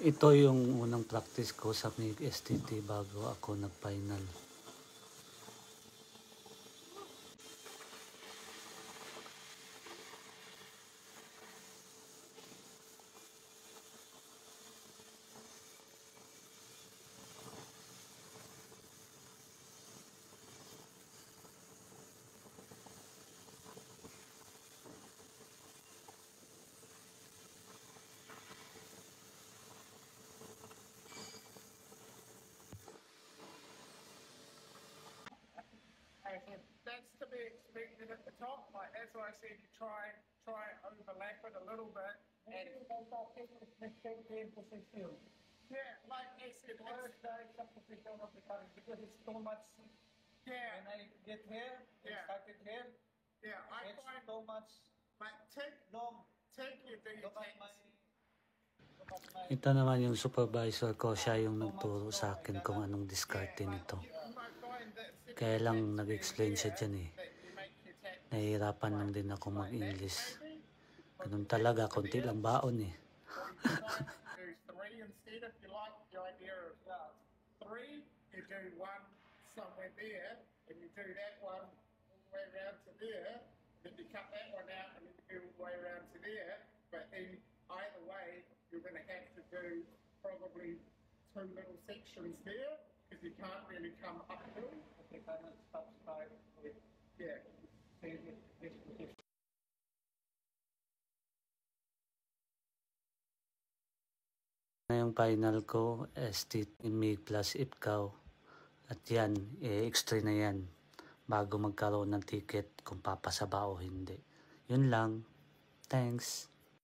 Ito yung unang practice ko sa MIG STT bago ako nag-final. That's to be expected at the top. Like that's why I said you try overlap it a little bit. And yeah, like I said, worst day substitution of the cutting because it's so much. Yeah. When I get here, started here. Yeah, I find so much. Like take your Ito naman yung supervisor ko, siya yung nagturo sa akin kung anong diskarte nito. Kaya lang nag-explain siya dyan eh. Nahihirapan lang din ako mag-English. Ganun talaga, konti lang baon eh. Instead, if you like the idea of three, you do one somewhere there, and you do that one all the way around to there, then you cut that one out and then you do all the way around to there. But then either way, you're going to have to do probably two little sections there because you can't really come uphill. Okay, kind of stop start with Na yung final ko, STT MIG plus IPCAW. At yan, extra na yan bago magkaroon ng ticket kung papasa ba o hindi. Yun lang. Thanks.